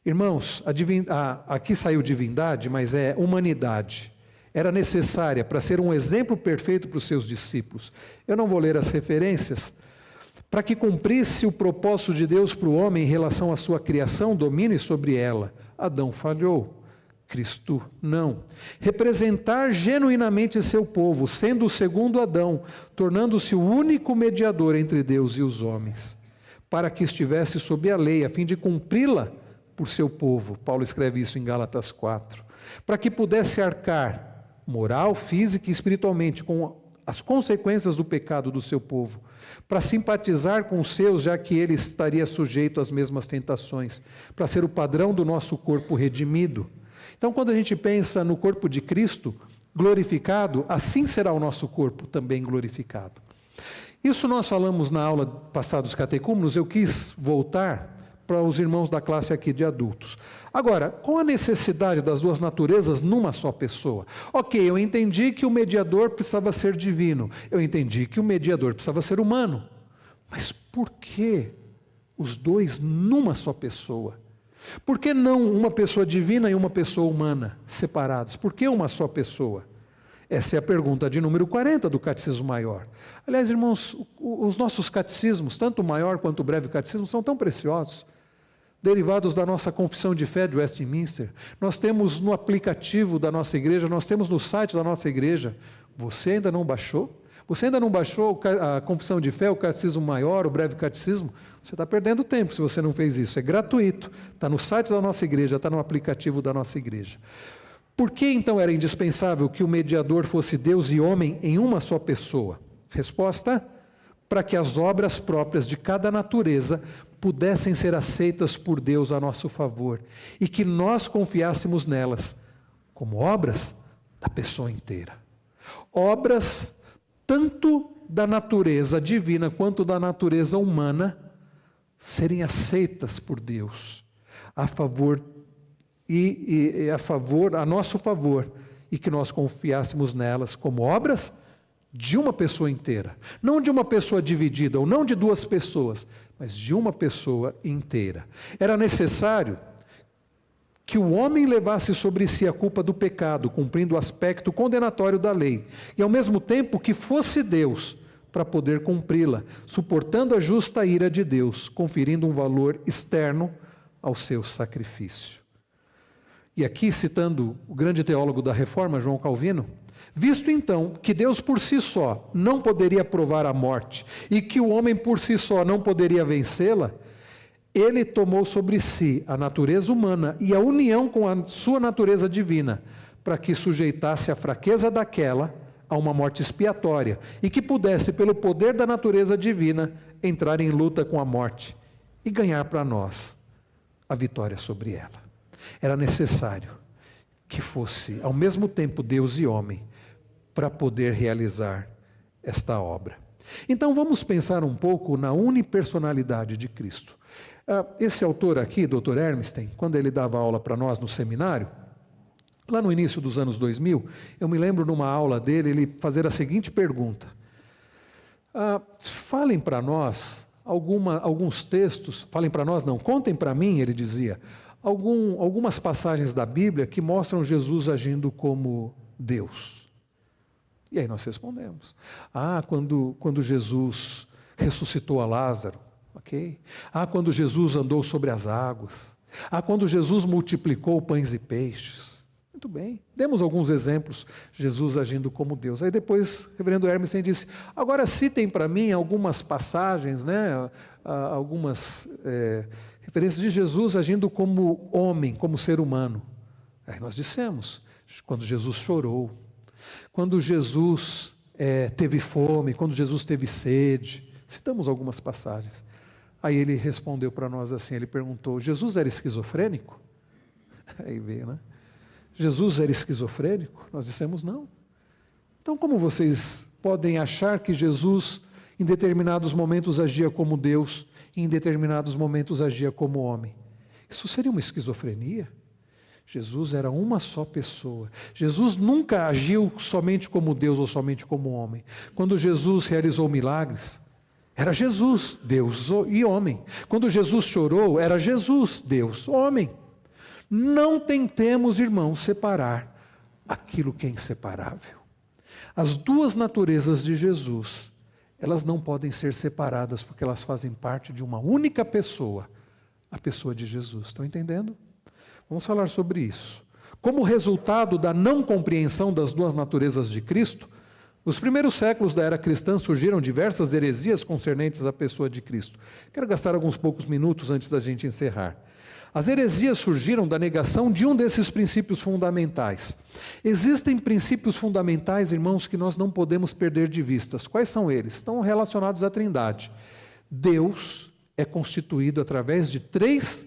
Irmãos, aqui saiu divindade, mas é humanidade. Era necessária para ser um exemplo perfeito para os seus discípulos. Eu não vou ler as referências. Para que cumprisse o propósito de Deus para o homem em relação à sua criação, domínio sobre ela. Adão falhou, Cristo não. Representar genuinamente seu povo, sendo o segundo Adão, tornando-se o único mediador entre Deus e os homens. Para que estivesse sob a lei, a fim de cumpri-la por seu povo. Paulo escreve isso em Gálatas 4. Para que pudesse arcar moral, física e espiritualmente com as consequências do pecado do seu povo. Para simpatizar com os seus, já que ele estaria sujeito às mesmas tentações. Para ser o padrão do nosso corpo redimido. Então, quando a gente pensa no corpo de Cristo glorificado, assim será o nosso corpo também glorificado. Isso nós falamos na aula passada dos catecúmenos. Eu quis voltar para os irmãos da classe aqui de adultos. Agora, qual a necessidade das duas naturezas numa só pessoa? Ok, eu entendi que o mediador precisava ser divino, eu entendi que o mediador precisava ser humano, mas por que os dois numa só pessoa? Por que não uma pessoa divina e uma pessoa humana, separadas? Por que uma só pessoa? Essa é a pergunta de número 40 do Catecismo Maior. Aliás, irmãos, os nossos catecismos, tanto o maior quanto o breve catecismo, são tão preciosos. Derivados da nossa confissão de fé de Westminster. Nós temos no aplicativo da nossa igreja, nós temos no site da nossa igreja. Você ainda não baixou? Você ainda não baixou a confissão de fé, o catecismo maior, o breve catecismo? Você está perdendo tempo se você não fez isso. É gratuito. Está no site da nossa igreja, está no aplicativo da nossa igreja. Por que então era indispensável que o mediador fosse Deus e homem em uma só pessoa? Resposta: para que as obras próprias de cada natureza pudessem ser aceitas por Deus a nosso favor e que nós confiássemos nelas como obras da pessoa inteira. Obras tanto da natureza divina quanto da natureza humana serem aceitas por Deus, a favor e a nosso favor, e que nós confiássemos nelas como obras de uma pessoa inteira, não de uma pessoa dividida, ou não de duas pessoas, mas de uma pessoa inteira. Era necessário que o homem levasse sobre si a culpa do pecado, cumprindo o aspecto condenatório da lei, e ao mesmo tempo que fosse Deus para poder cumpri-la, suportando a justa ira de Deus, conferindo um valor externo ao seu sacrifício. E aqui, citando o grande teólogo da Reforma, João Calvino, visto então que Deus por si só não poderia provar a morte e que o homem por si só não poderia vencê-la, ele tomou sobre si a natureza humana e a união com a sua natureza divina, para que sujeitasse a fraqueza daquela a uma morte expiatória e que pudesse, pelo poder da natureza divina, entrar em luta com a morte e ganhar para nós a vitória sobre ela. Era necessário que fosse, ao mesmo tempo, Deus e homem, para poder realizar esta obra. Então vamos pensar um pouco na unipersonalidade de Cristo. Esse autor aqui, Dr. Ermstein, quando ele dava aula para nós no seminário, lá no início dos anos 2000, eu me lembro numa aula dele, ele fazer a seguinte pergunta: falem para nós alguns textos, falem para nós não, contem para mim, ele dizia, algumas passagens da Bíblia que mostram Jesus agindo como Deus. E aí nós respondemos. Quando Jesus ressuscitou a Lázaro, ok? Quando Jesus andou sobre as águas. Quando Jesus multiplicou pães e peixes. Muito bem, demos alguns exemplos, Jesus agindo como Deus. Aí depois o reverendo Hermes disse, agora citem para mim algumas passagens, né? Algumas referências de Jesus agindo como homem, como ser humano. Aí nós dissemos, quando Jesus chorou, quando Jesus teve fome, quando Jesus teve sede, citamos algumas passagens. Aí ele respondeu para nós assim, ele perguntou, Jesus era esquizofrênico? Aí veio, né? Jesus era esquizofrênico? Nós dissemos não. Então como vocês podem achar que Jesus em determinados momentos agia como Deus e em determinados momentos agia como homem? Isso seria uma esquizofrenia? Jesus era uma só pessoa. Jesus nunca agiu somente como Deus ou somente como homem. Quando Jesus realizou milagres, era Jesus, Deus e homem. Quando Jesus chorou, era Jesus, Deus, homem. Não tentemos, irmãos, separar aquilo que é inseparável. As duas naturezas de Jesus, elas não podem ser separadas porque elas fazem parte de uma única pessoa, a pessoa de Jesus. Estão entendendo? Vamos falar sobre isso. Como resultado da não compreensão das duas naturezas de Cristo, nos primeiros séculos da era cristã surgiram diversas heresias concernentes à pessoa de Cristo. Quero gastar alguns poucos minutos antes da gente encerrar. As heresias surgiram da negação de um desses princípios fundamentais. Existem princípios fundamentais, irmãos, que nós não podemos perder de vista. Quais são eles? Estão relacionados à Trindade. Deus é constituído através de 3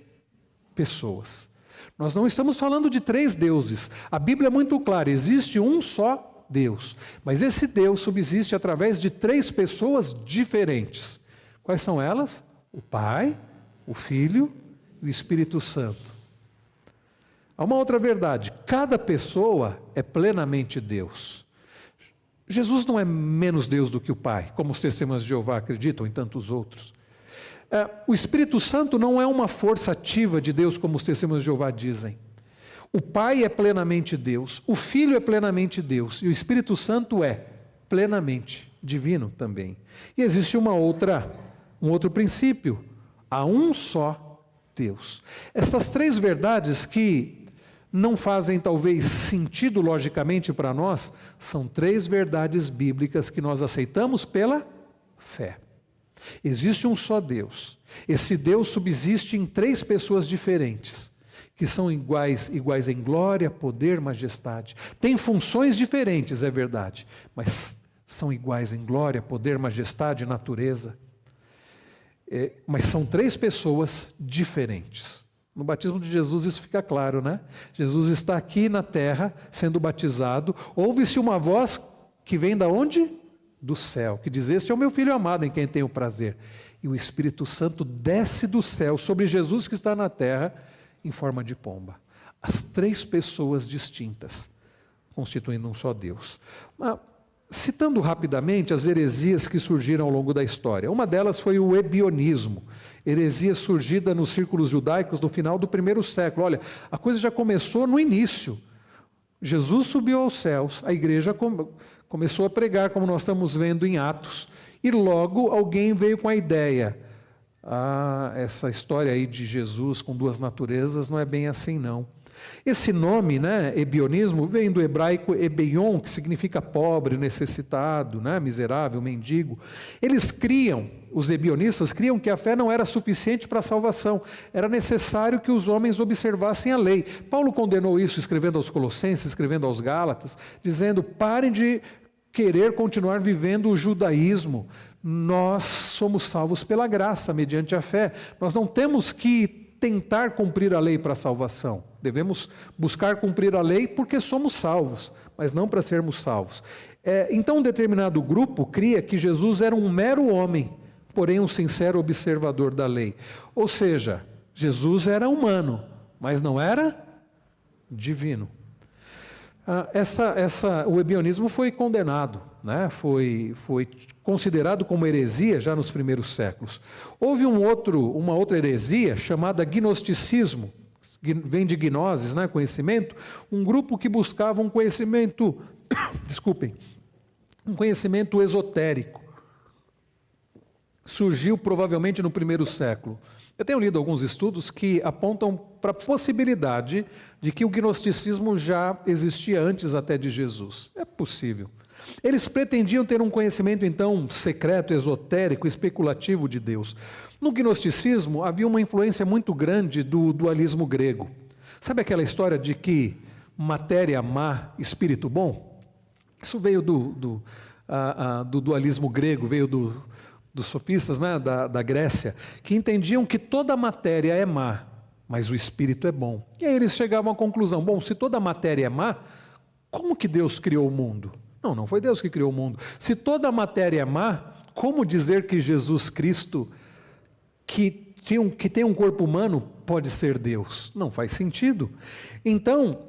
pessoas. Nós não estamos falando de 3 deuses. A Bíblia é muito clara, existe um só Deus. Mas esse Deus subsiste através de 3 pessoas diferentes. Quais são elas? O Pai, o Filho e o Espírito Santo. Há uma outra verdade, cada pessoa é plenamente Deus. Jesus não é menos Deus do que o Pai, como os testemunhas de Jeová acreditam e tantos outros. O Espírito Santo não é uma força ativa de Deus, como os testemunhas de Jeová dizem. O Pai é plenamente Deus, o Filho é plenamente Deus, e o Espírito Santo é plenamente divino também. E existe um outro princípio, há um só Deus. Essas 3 verdades que não fazem talvez sentido logicamente para nós, são 3 verdades bíblicas que nós aceitamos pela fé. Existe um só Deus. Esse Deus subsiste em 3 pessoas diferentes, que são iguais em glória, poder, majestade. Tem funções diferentes, é verdade, mas são iguais em glória, poder, majestade, natureza. Mas são 3 pessoas diferentes. No batismo de Jesus isso fica claro, né? Jesus está aqui na terra, sendo batizado, ouve-se uma voz que vem da onde? Do céu, que diz, este é o meu filho amado em quem tenho prazer. e o Espírito Santo desce do céu sobre Jesus que está na terra em forma de pomba. As 3 pessoas distintas, constituindo um só Deus. Citando rapidamente as heresias que surgiram ao longo da história. Uma delas foi o ebionismo, heresia surgida nos círculos judaicos no final do 1º século. Olha, a coisa já começou no início. Jesus subiu aos céus, a igreja começou a pregar, como nós estamos vendo em Atos, e logo alguém veio com a ideia: essa história aí de Jesus com 2 naturezas não é bem assim não. Esse nome, né, ebionismo, vem do hebraico ebeion, que significa pobre, necessitado, né, miserável, mendigo. Os ebionistas criam que a fé não era suficiente para a salvação, era necessário que os homens observassem a lei. Paulo condenou isso escrevendo aos Colossenses, escrevendo aos Gálatas, dizendo: parem de querer continuar vivendo o judaísmo. Nós somos salvos pela graça, mediante a fé. Nós não temos que tentar cumprir a lei para a salvação. Devemos buscar cumprir a lei porque somos salvos, mas não para sermos salvos. Então um determinado grupo cria que Jesus era um mero homem, porém um sincero observador da lei. Ou seja, Jesus era humano, mas não era divino. O ebionismo foi condenado, né? Foi considerado como heresia já nos primeiros séculos. Houve uma outra heresia chamada gnosticismo, vem de gnosis, né? Conhecimento, um grupo que buscava um conhecimento, um conhecimento esotérico. Surgiu provavelmente no 1º século. Eu tenho lido alguns estudos que apontam para a possibilidade de que o gnosticismo já existia antes até de Jesus. É possível. Eles pretendiam ter um conhecimento, então, secreto, esotérico, especulativo de Deus. No gnosticismo havia uma influência muito grande do dualismo grego. Sabe aquela história de que matéria má, espírito bom? Isso veio do dualismo grego, veio dos sofistas, né, da Grécia, que entendiam que toda matéria é má, mas o espírito é bom. E aí eles chegavam à conclusão: bom, se toda matéria é má, como que Deus criou o mundo? Não foi Deus que criou o mundo. Se toda matéria é má, como dizer que Jesus Cristo, que tem um corpo humano, pode ser Deus? Não faz sentido. Então,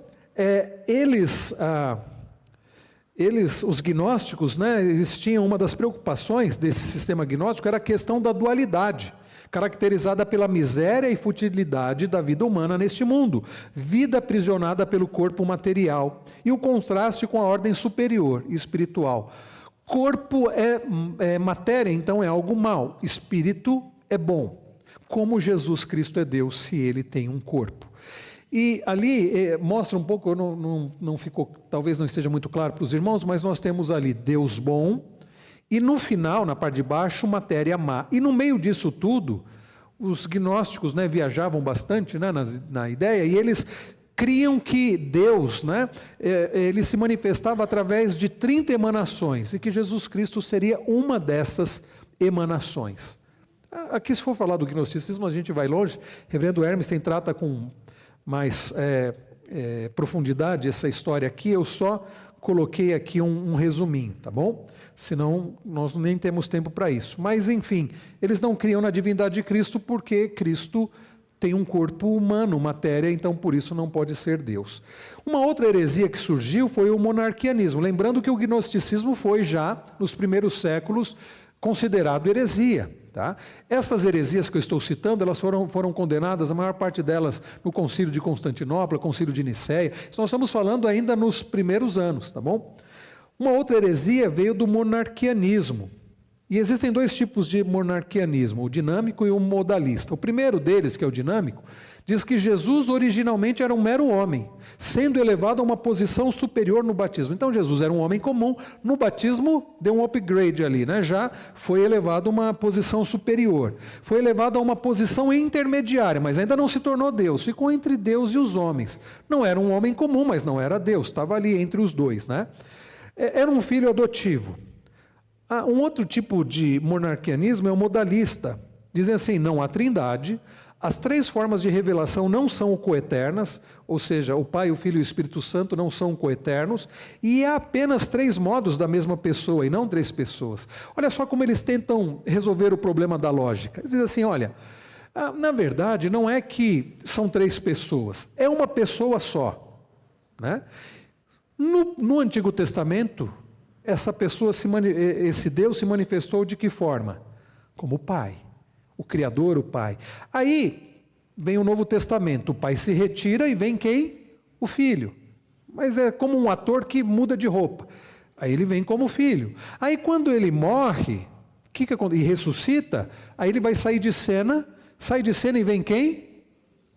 os gnósticos, né, eles tinham uma das preocupações desse sistema gnóstico, era a questão da dualidade, caracterizada pela miséria e futilidade da vida humana neste mundo, vida aprisionada pelo corpo material, e o contraste com a ordem superior, espiritual. Corpo é matéria, então é algo mal, espírito é bom. Como Jesus Cristo é Deus, se ele tem um corpo? E ali mostra um pouco, não ficou, talvez não esteja muito claro para os irmãos, mas nós temos ali Deus bom, e no final, na parte de baixo, matéria má. E no meio disso tudo, os gnósticos, né, viajavam bastante, né, na ideia, e eles criam que Deus, né, ele se manifestava através de 30 emanações, e que Jesus Cristo seria uma dessas emanações. Aqui, se for falar do gnosticismo, a gente vai longe. Reverendo Hermes trata com mais profundidade essa história aqui. Eu só coloquei aqui um resuminho, tá bom? Senão nós nem temos tempo para isso. Mas enfim, eles não criam na divindade de Cristo porque Cristo tem um corpo humano, matéria, então por isso não pode ser Deus. Uma outra heresia que surgiu foi o monarquianismo. Lembrando que o gnosticismo foi já, nos primeiros séculos, considerado heresia. Tá? Essas heresias que eu estou citando, elas foram condenadas, a maior parte delas no Concílio de Constantinopla, Concílio de Nicéia. Nós estamos falando ainda nos primeiros anos, tá bom? Uma outra heresia veio do monarquianismo. E existem 2 tipos de monarquianismo, o dinâmico e o modalista. O primeiro deles, que é o dinâmico, diz que Jesus originalmente era um mero homem, sendo elevado a uma posição superior no batismo. Então Jesus era um homem comum, no batismo deu um upgrade ali, né? Já foi elevado a uma posição superior. Foi elevado a uma posição intermediária, mas ainda não se tornou Deus, ficou entre Deus e os homens. Não era um homem comum, mas não era Deus, estava ali entre os dois, né? Era um filho adotivo. Um outro tipo de monarquianismo é o modalista. Dizem assim: não há trindade, As três formas de revelação não são coeternas, ou seja, o Pai, o Filho e o Espírito Santo não são coeternos, e há apenas três modos da mesma pessoa, e não três pessoas. Olha só como eles tentam resolver o problema da lógica. Eles dizem assim, olha, na verdade não é que são três pessoas, é uma pessoa só. Né? No Antigo Testamento, esse Deus se manifestou de que forma? Como o Pai. O Criador, o Pai. Aí vem o Novo Testamento, o Pai se retira e vem quem? O Filho. Mas é como um ator que muda de roupa. Aí ele vem como Filho. Aí quando ele morre, e ressuscita, aí ele vai sair de cena e vem quem?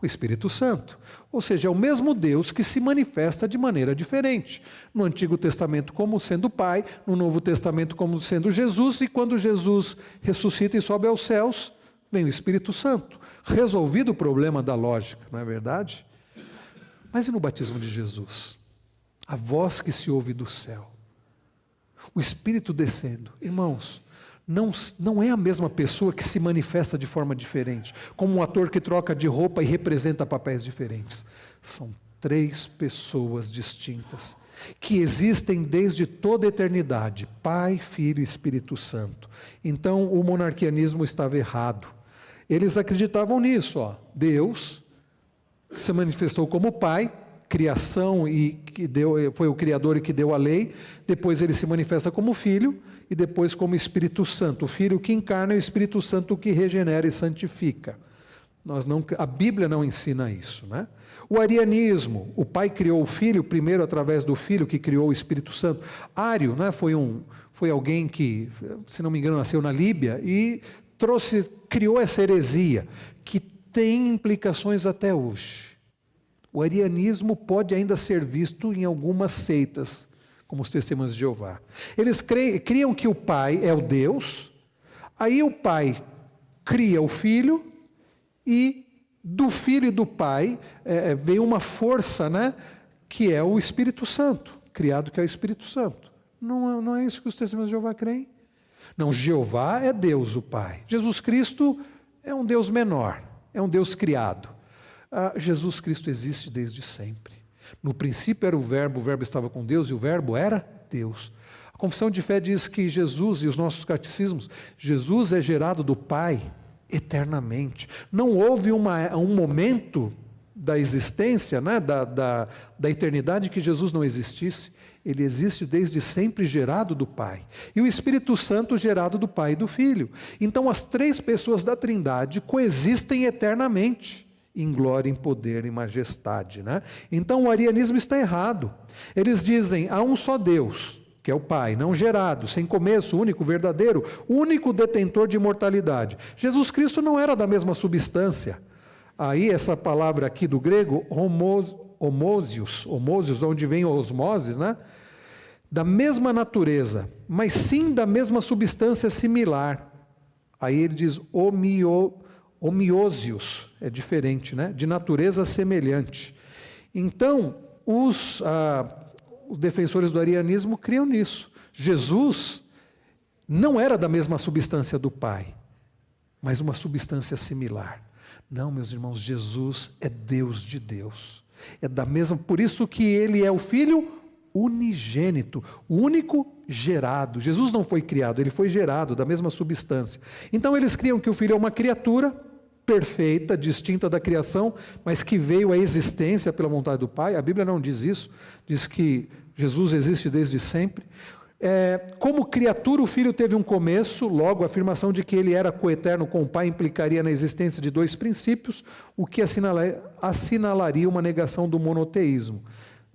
O Espírito Santo. Ou seja, é o mesmo Deus que se manifesta de maneira diferente. No Antigo Testamento como sendo o Pai, no Novo Testamento como sendo Jesus, e quando Jesus ressuscita e sobe aos céus, vem o Espírito Santo. Resolvido o problema da lógica, não é verdade? Mas e no batismo de Jesus? A voz que se ouve do céu, o Espírito descendo. Irmãos, não é a mesma pessoa que se manifesta de forma diferente, como um ator que troca de roupa e representa papéis diferentes. São três pessoas distintas, que existem desde toda a eternidade, Pai, Filho e Espírito Santo. Então o monarquianismo estava errado. Eles acreditavam nisso, Deus que se manifestou como Pai, criação e foi o Criador e que deu a lei, depois ele se manifesta como Filho e depois como Espírito Santo, o Filho que encarna e o Espírito Santo que regenera e santifica. A Bíblia não ensina isso, né? O arianismo, o Pai criou o Filho, primeiro através do Filho que criou o Espírito Santo. Ário, né, foi alguém que, se não me engano, nasceu na Líbia e criou essa heresia, que tem implicações até hoje. O arianismo pode ainda ser visto em algumas seitas, como os Testemunhas de Jeová. Eles criam que o Pai é o Deus, aí o Pai cria o Filho, e do Filho e do Pai vem uma força, né, que é o Espírito Santo, criado que é o Espírito Santo. Não é isso que os Testemunhas de Jeová creem? Não, Jeová é Deus, o Pai. Jesus Cristo é um Deus menor, é um Deus criado. Jesus Cristo existe desde sempre. No princípio era o Verbo estava com Deus e o Verbo era Deus. A confissão de fé diz que Jesus, e os nossos catecismos, Jesus é gerado do Pai eternamente. Não houve um momento da existência, né, da eternidade que Jesus não existisse. Ele existe desde sempre gerado do Pai. E o Espírito Santo gerado do Pai e do Filho. Então as três pessoas da Trindade coexistem eternamente, em glória, em poder, em majestade, né? Então o arianismo está errado. Eles dizem, há um só Deus, que é o Pai, não gerado, sem começo, único, verdadeiro, único detentor de imortalidade. Jesus Cristo não era da mesma substância. Aí essa palavra aqui do grego, homósios, onde vem osmoses, né? Da mesma natureza, mas sim da mesma substância similar. Aí ele diz homiósios, é diferente, né? De natureza semelhante. Então, os defensores do arianismo criam nisso. Jesus não era da mesma substância do Pai, mas uma substância similar. Não, meus irmãos, Jesus é Deus de Deus. É da mesma, por isso que ele é o Filho unigênito, o único gerado. Jesus não foi criado, ele foi gerado da mesma substância. Então eles criam que o Filho é uma criatura perfeita, distinta da criação, mas que veio à existência pela vontade do Pai. A Bíblia não diz isso, diz que Jesus existe desde sempre. Como criatura, o Filho teve um começo, logo a afirmação de que ele era coeterno com o Pai implicaria na existência de dois princípios, o que assinalaria uma negação do monoteísmo.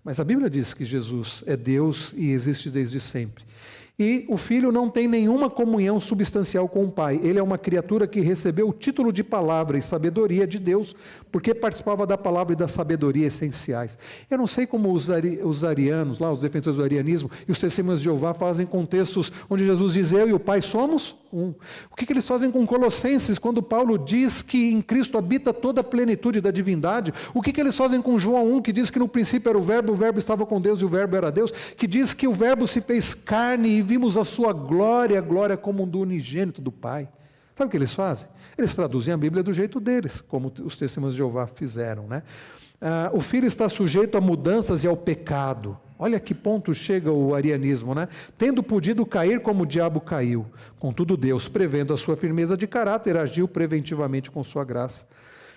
Mas a Bíblia diz que Jesus é Deus e existe desde sempre. E o Filho não tem nenhuma comunhão substancial com o Pai. Ele é uma criatura que recebeu o título de palavra e sabedoria de Deus, porque participava da palavra e da sabedoria essenciais. Eu não sei como os arianos, lá, os defensores do arianismo, e os testemunhos de Jeová fazem com textos onde Jesus diz, eu e o Pai somos um. O que eles fazem com Colossenses, quando Paulo diz que em Cristo habita toda a plenitude da divindade? O que eles fazem com João 1, que diz que no princípio era o Verbo estava com Deus e o Verbo era Deus, que diz que o Verbo se fez carne e vimos a sua glória, a glória como do unigênito do Pai. Sabe o que eles fazem? Eles traduzem a Bíblia do jeito deles, como os testemunhos de Jeová fizeram, né? O filho está sujeito a mudanças e ao pecado. Olha que ponto chega o arianismo, né? Tendo podido cair como o diabo caiu. Contudo, Deus, prevendo a sua firmeza de caráter, agiu preventivamente com sua graça.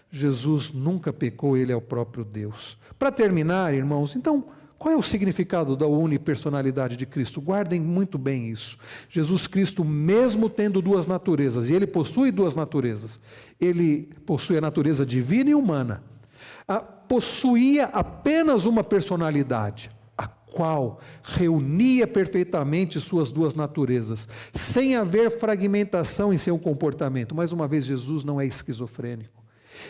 Jesus nunca pecou, ele é o próprio Deus. Para terminar, irmãos, então, qual é o significado da unipersonalidade de Cristo? Guardem muito bem isso. Jesus Cristo, mesmo tendo duas naturezas, e ele possui duas naturezas, ele possui a natureza divina e humana, possuía apenas uma personalidade, a qual reunia perfeitamente suas duas naturezas, sem haver fragmentação em seu comportamento. Mais uma vez, Jesus não é esquizofrênico.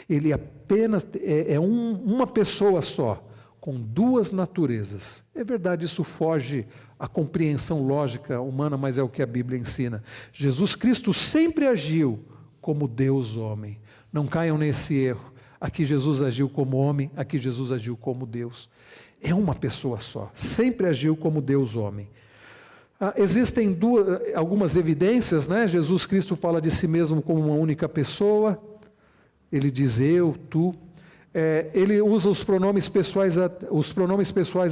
Ele apenas é uma pessoa só, com duas naturezas. É verdade, isso foge à compreensão lógica humana, mas é o que a Bíblia ensina. Jesus Cristo sempre agiu como Deus homem. Não caiam nesse erro. Aqui Jesus agiu como homem, aqui Jesus agiu como Deus. É uma pessoa só, sempre agiu como Deus homem. Existem algumas evidências, né? Jesus Cristo fala de si mesmo como uma única pessoa. Ele diz eu, tu. Ele usa os pronomes pessoais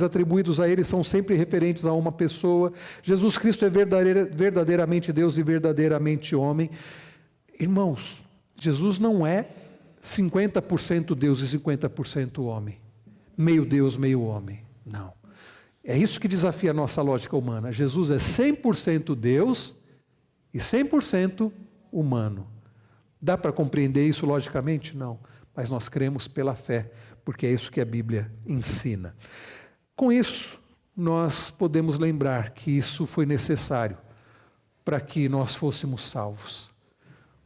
atribuídos a ele são sempre referentes a uma pessoa. Jesus Cristo é verdadeiramente Deus e verdadeiramente homem. Irmãos, Jesus não é 50% Deus e 50% homem, meio Deus, meio homem, não. É isso que desafia a nossa lógica humana. Jesus é 100% Deus e 100% humano. Dá para compreender isso logicamente? Não. Mas nós cremos pela fé, porque é isso que a Bíblia ensina. Com isso, nós podemos lembrar que isso foi necessário para que nós fôssemos salvos.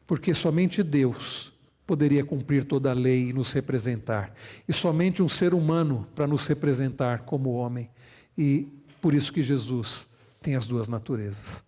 Porque somente Deus poderia cumprir toda a lei e nos representar. E somente um ser humano para nos representar como homem. E por isso que Jesus tem as duas naturezas.